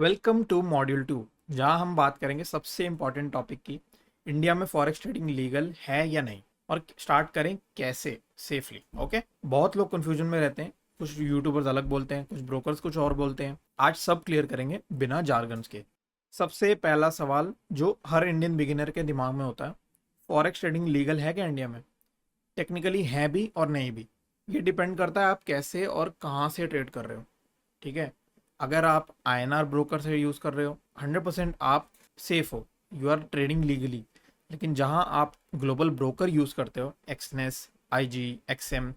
Welcome to module 2, जहां हम बात करेंगे सबसे इम्पॉर्टेंट टॉपिक की। इंडिया में फॉरेक्स ट्रेडिंग लीगल है या नहीं, और स्टार्ट करें कैसे सेफली। ओके, बहुत लोग कंफ्यूजन में रहते हैं। कुछ यूट्यूबर्स अलग बोलते हैं, कुछ ब्रोकर्स कुछ और बोलते हैं। आज सब क्लियर करेंगे बिना जार्गन्स के। सबसे पहला सवाल जो हर इंडियन बिगिनर के दिमाग में होता है, फॉरेक्स ट्रेडिंग लीगल है क्या इंडिया में? टेक्निकली है भी और नहीं भी। ये डिपेंड करता है आप कैसे और कहाँ से ट्रेड कर रहे हो। ठीक है, अगर आप आईएनआर ब्रोकर से यूज़ कर रहे हो 100% आप सेफ हो, यू आर ट्रेडिंग लीगली। लेकिन जहां आप ग्लोबल ब्रोकर यूज़ करते हो, एक्सनेस, आईजी, एक्सएम,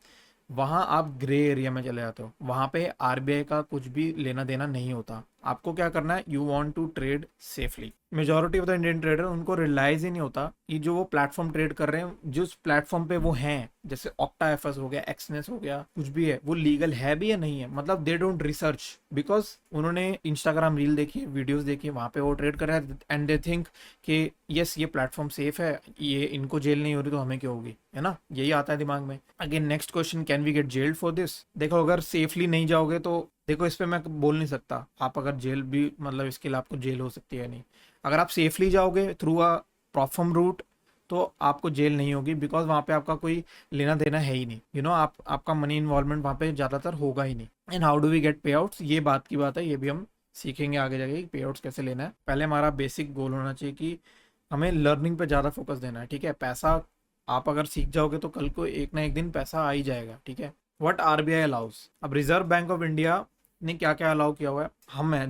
वहां आप ग्रे एरिया में चले जाते हो। वहां पे आरबीआई का कुछ भी लेना देना नहीं होता। आपको क्या करना है, you want to trade safely. Majority of the Indian trader उनको रियलाइज ही नहीं होता कि जो वो प्लेटफॉर्म ट्रेड कर रहे हैं, जिस प्लेटफॉर्म पे वो हैं, जैसे ऑक्टा एफएस हो गया, एक्सनेस हो गया, कुछ भी है, वो लीगल है भी या नहीं है। मतलब दे डोंट रिसर्च, बिकॉज उन्होंने इंस्टाग्राम रील देखी, वीडियोस देखी, वहां पे वो ट्रेड कर रहे हैं एंड दे थिंक कि यस ये प्लेटफॉर्म सेफ है, ये इनको जेल नहीं हो रही तो हमें क्या होगी, है ना। यही आता है दिमाग में। Again next question, can we get jailed for this? देखो, अगर सेफली नहीं जाओगे तो देखो, इस पे मैं बोल नहीं सकता आप अगर जेल भी, मतलब इसके लिए आपको जेल हो सकती है नहीं। अगर आप सेफली जाओगे थ्रू अ प्रोफर्म रूट तो आपको जेल नहीं होगी, बिकॉज वहाँ पे आपका कोई लेना देना है ही नहीं। आप आपका मनी इन्वॉल्वमेंट वहाँ पे ज़्यादातर होगा ही नहीं। And how do we get payouts, ये बात की बात है, ये भी हम सीखेंगे आगे जाके पे आउट्स कैसे लेना है। पहले हमारा बेसिक गोल होना चाहिए कि हमें लर्निंग पे ज़्यादा फोकस देना है। ठीक है, पैसा आप अगर सीख जाओगे तो कल को एक ना एक दिन पैसा आ ही जाएगा। ठीक है, वट आरबीआई अलाउज, अब रिजर्व बैंक ऑफ इंडिया ने क्या क्या अलाउ किया हुआ है।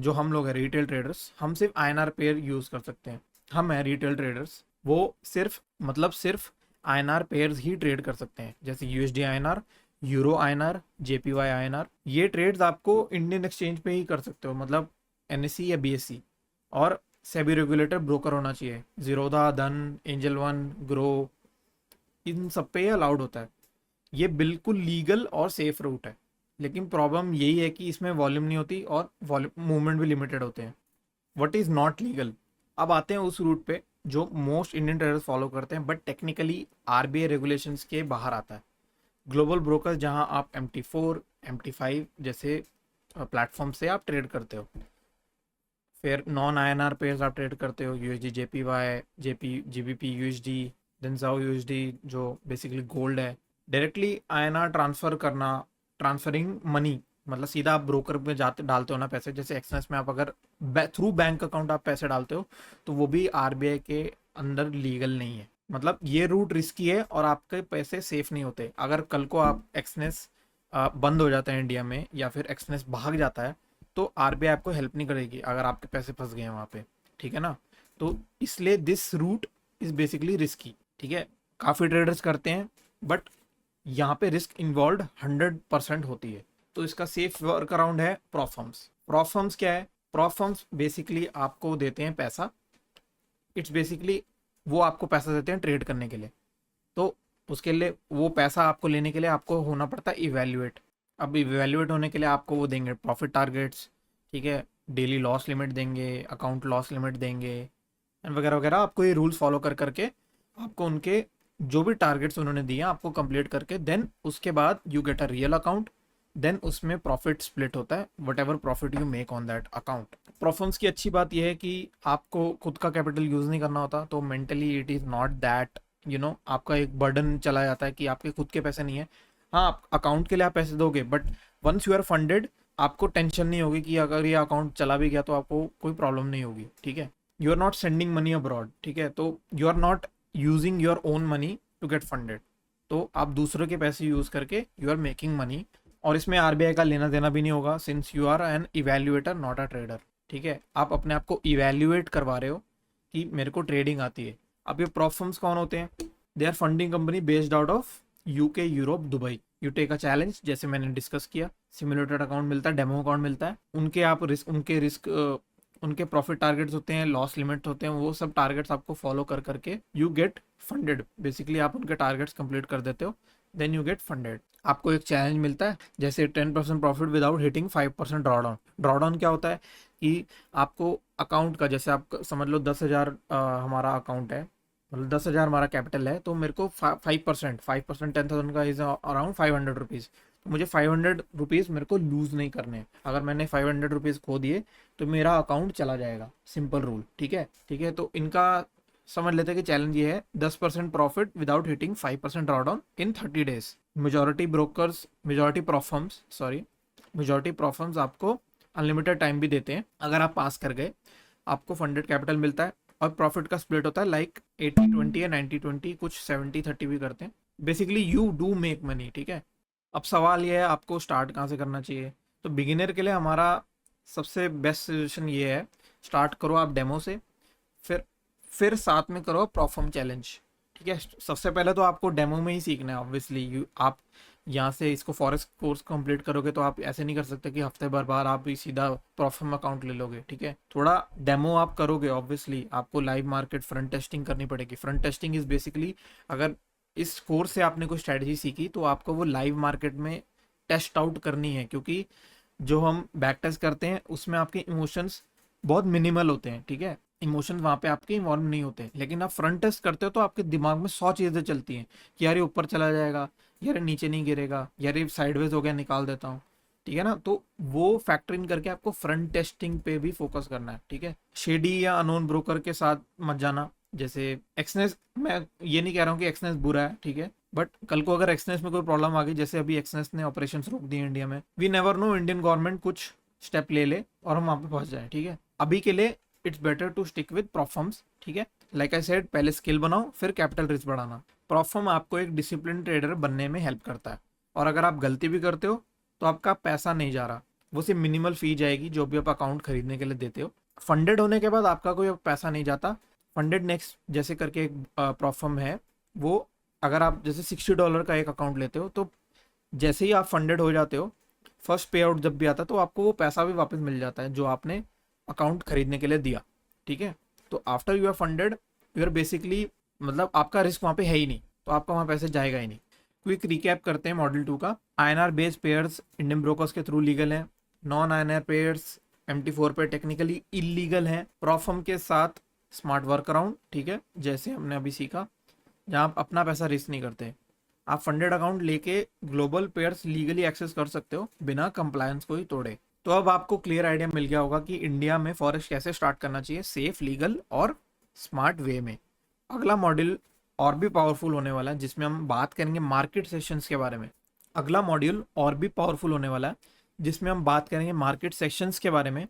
हम लोग हैं रिटेल ट्रेडर्स, हम सिर्फ आईएनआर पेयर यूज कर सकते हैं। हम हैं रिटेल ट्रेडर्स, वो सिर्फ आईएनआर पेयर्स ही ट्रेड कर सकते हैं, जैसे USD INR, euro INR, JPY INR. ये ट्रेड्स आपको इंडियन एक्सचेंज पे ही कर सकते हो, मतलब एनएससी या बीएससी। और सेबी रेगुलेटर ब्रोकर होना चाहिए, जीरोधा, धन, एंजल वन, ग्रो, इन सब पे अलाउड होता है। ये बिल्कुल लीगल और सेफ रूट है। लेकिन प्रॉब्लम यही है कि इसमें वॉल्यूम नहीं होती और वॉल्यूम मूवमेंट भी लिमिटेड होते हैं। व्हाट इज़ नॉट लीगल, अब आते हैं उस रूट पे जो मोस्ट इंडियन ट्रेडर्स फॉलो करते हैं, बट टेक्निकली आरबीआई रेगुलेशंस के बाहर आता है। ग्लोबल ब्रोकर, जहां आप MT4, MT5 जैसे प्लेटफॉर्म से आप ट्रेड करते हो। फिर नॉन आईएनआर पेयर्स आप ट्रेड करते हो, यूएसडी, जेपीवाई, जीबीपी यूएसडी, डेंजाओ यूएसडी, जो बेसिकली गोल्ड है। डायरेक्टली आईएनआर ट्रांसफर करना, ट्रांसफरिंग मनी, मतलब सीधा आप ब्रोकर में जाते डालते हो ना पैसे, जैसे एक्सनेस में आप अगर थ्रू बैंक अकाउंट आप पैसे डालते हो तो वो भी आरबीआई के अंदर लीगल नहीं है। मतलब ये रूट रिस्की है और आपके पैसे सेफ नहीं होते। अगर कल को आप एक्सनेस बंद हो जाता है इंडिया में, या फिर एक्सनेस भाग जाता है, तो आरबीआई आपको हेल्प नहीं करेगी अगर आपके पैसे फंस गए हैं वहाँ पे। ठीक है ना, तो इसलिए this route is basically risky. ठीक है, काफ़ी ट्रेडर्स करते हैं, बट यहाँ पे रिस्क इन्वॉल्व 100% होती है। तो इसका सेफ वर्क अराउंड है प्रॉफर्म्स। प्रॉफर्म्स क्या है? प्रॉफर्म्स बेसिकली आपको देते हैं पैसा। इट्स बेसिकली वो आपको पैसा देते हैं ट्रेड करने के लिए। तो उसके लिए वो पैसा आपको लेने के लिए आपको होना पड़ता है इवेल्युएट। अब इवेल्युएट होने के लिए आपको वो देंगे प्रॉफिट टारगेट्स, ठीक है, डेली लॉस लिमिट देंगे, अकाउंट लॉस लिमिट देंगे, एंड वगैरह वगैरह। आपको ये रूल्स फॉलो कर करके आपको उनके जो भी टारगेट्स उन्होंने दिए आपको कंप्लीट करके, देन उसके बाद you get a real account. Then उसमें प्रॉफिट स्प्लिट होता है, whatever profit you make on that account. Prop firms की अच्छी बात यह है कि आपको खुद का कैपिटल यूज नहीं करना होता, तो mentally it is not that आपका एक बर्डन चला जाता है कि आपके खुद के पैसे नहीं है। हाँ, आप अकाउंट के लिए आप पैसे दोगे, but once you are funded आपको टेंशन नहीं होगी कि अगर ये अकाउंट चला भी गया तो आपको कोई प्रॉब्लम नहीं होगी। ठीक है, you are not sending money abroad. ठीक है, तो you are not using your own money to get funded. तो आप दूसरों के पैसे यूज करके यू आर मेकिंग मनी, और इसमें आरबीआई का लेना देना भी नहीं होगा, since you are an evaluator not a trader. ठीक है, आप अपने आप को इवेल्युएट करवा रहे हो कि मेरे को ट्रेडिंग आती है। अब ये प्रॉप फर्म्स कौन होते हैं? They are funding company based out of UK, Europe, Dubai. You take a challenge, जैसे मैंने डिस्कस किया, सिमुलेटेड अकाउंट मिलता है, डेमो अकाउंट मिलता है, उनके रिस्क, उनके प्रॉफिट टारगेट्स होते हैं, लॉस लिमिट होते हैं, वो सब टारगेट्स आपको फॉलो कर करके यू गेट फंडेड। बेसिकली आप उनके टारगेट्स कंप्लीट कर देते हो, देन यू गेट फंडेड। आपको एक चैलेंज मिलता है, जैसे 10% profit without hitting 5% drawdown. Drawdown क्या होता है कि आपको अकाउंट का, जैसे आप समझ लो 10,000 हमारा अकाउंट है, मतलब 10,000 हमारा कैपिटल है, तो मेरे को 5%, 10,000 का इज अराउंड 500 रुपीज़। तो मुझे 500 रुपीज़ मेरे को लूज़ नहीं करने हैं। अगर मैंने 500 रुपीज़ खो दिए तो मेरा अकाउंट चला जाएगा, सिंपल रूल। ठीक है, ठीक है। तो इनका समझ लेते हैं कि चैलेंज ये है 10% प्रॉफिट विदाउट हिटिंग 5% ड्रॉडाउन इन 30 डेज। मेजॉरिटी प्रॉफर्म्स आपको अनलिमिटेड टाइम भी देते हैं। अगर आप पास कर गए आपको फंडेड कैपिटल मिलता है और प्रॉफिट का स्प्लिट होता है लाइक 80-20 या 90-20, कुछ 70-30 भी करते हैं। Basically you do make money. ठीक है, अब सवाल ये है आपको स्टार्ट कहाँ से करना चाहिए। तो बिगिनर के लिए हमारा सबसे बेस्ट सजेशन ये है, स्टार्ट करो आप डेमो से, फिर साथ में करो परफॉर्म चैलेंज। ठीक है, सबसे पहले तो आपको डेमो में ही सीखना है ऑब्वियसली। आप यहाँ से इसको फॉरेस्ट कोर्स कंप्लीट करोगे तो आप ऐसे नहीं कर सकते कि हफ्ते भर बाद आप ही सीधा परफॉर्म अकाउंट ले लोगे। ठीक है, थोड़ा डेमो आप करोगे, ऑब्वियसली आपको लाइव मार्केट फ्रंट टेस्टिंग करनी पड़ेगी। फ्रंट टेस्टिंग इज बेसिकली, अगर इस कोर्स से आपने कोई स्ट्रेटजी सीखी तो आपको वो लाइव मार्केट में टेस्ट आउट करनी है, क्योंकि जो हम बैक टेस्ट करते हैं उसमें आपके इमोशंस बहुत मिनिमल होते हैं। ठीक है, इमोशंस वहाँ पे आपके इन्वॉल्व नहीं होते। लेकिन आप फ्रंट टेस्ट करते हो तो आपके दिमाग में 100 चीज़ें चलती हैं कि यार ये ऊपर चला जाएगा, यार ये नीचे नहीं गिरेगा, यार ये साइडवेज हो गया निकाल देता हूँ। ठीक है ना, तो वो फैक्टर इन करके आपको फ्रंट टेस्टिंग पे भी फोकस करना है। ठीक है, शेडी या अनोन ब्रोकर के साथ मत जाना। जैसे एक्सनेस, मैं ये नहीं कह रहा हूँ कि एक्सनेस बुरा है, ठीक है, बट कल को अगर एक्सनेस में कोई प्रॉब्लम आ गई, जैसे अभी एक्सनेस ने ऑपरेशन रोक दिए इंडिया में, we never know, Indian government कुछ स्टेप ले ले और हम वहाँ पे पहुंच जाए। ठीक है, अभी के लिए it's better to stick with prop firms. ठीक है, लाइक आई सेड, पहले स्किल बनाओ फिर कैपिटल रिस्क बढ़ाना। प्रॉफर्म आपको एक डिसिप्लिन ट्रेडर बनने में हेल्प करता है, और अगर आप गलती भी करते हो तो आपका पैसा नहीं जा रहा, वो सिर्फ मिनिमल फी जाएगी जो भी आप अकाउंट खरीदने के लिए देते हो। फंडेड होने के बाद आपका कोई पैसा नहीं जाता। फंडेड नेक्स्ट जैसे करके एक प्रॉफर्म है, वो अगर आप जैसे $60 का एक अकाउंट लेते हो तो जैसे ही आप फंडेड हो जाते हो, फर्स्ट पे आउट जब भी आता है तो आपको वो पैसा भी वापस मिल जाता है जो आपने अकाउंट खरीदने के लिए दिया। ठीक है, तो after you are funded you are basically, मतलब आपका रिस्क वहाँ पे है ही नहीं, तो आपका वहाँ पैसे जाएगा ही नहीं। क्विक रिकैप करते हैं मॉडल 2 का। INR based pairs Indian brokers के थ्रू लीगल हैं। नॉन INR पेयर्स MT4 पे टेक्निकली इलीगल हैं। प्रॉफर्म के साथ स्मार्ट वर्क अराउंड, ठीक है, जैसे हमने अभी सीखा, जहाँ आप अपना पैसा रिस्क नहीं करते। आप फंडेड अकाउंट लेके ग्लोबल पेयर्स लीगली एक्सेस कर सकते हो बिना कंप्लायंस को ही तोड़े। तो अब आपको क्लियर आइडिया मिल गया होगा कि इंडिया में फॉरेक्स कैसे स्टार्ट करना चाहिए, सेफ, लीगल और स्मार्ट वे में। अगला मॉड्यूल और भी पावरफुल होने वाला है जिसमें हम बात करेंगे मार्केट सेशंस के बारे में। अगला मॉड्यूल और भी पावरफुल होने वाला है जिसमें हम बात करेंगे मार्केट सेशंस के बारे में,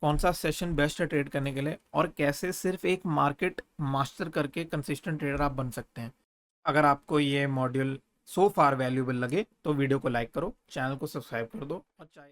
कौन सा सेशन बेस्ट है ट्रेड करने के लिए, और कैसे सिर्फ एक मार्केट मास्टर करके कंसिस्टेंट ट्रेडर आप बन सकते हैं। अगर आपको ये मॉड्यूल सो फार वैल्यूएबल लगे तो वीडियो को लाइक करो, चैनल को सब्सक्राइब कर दो, और चाहे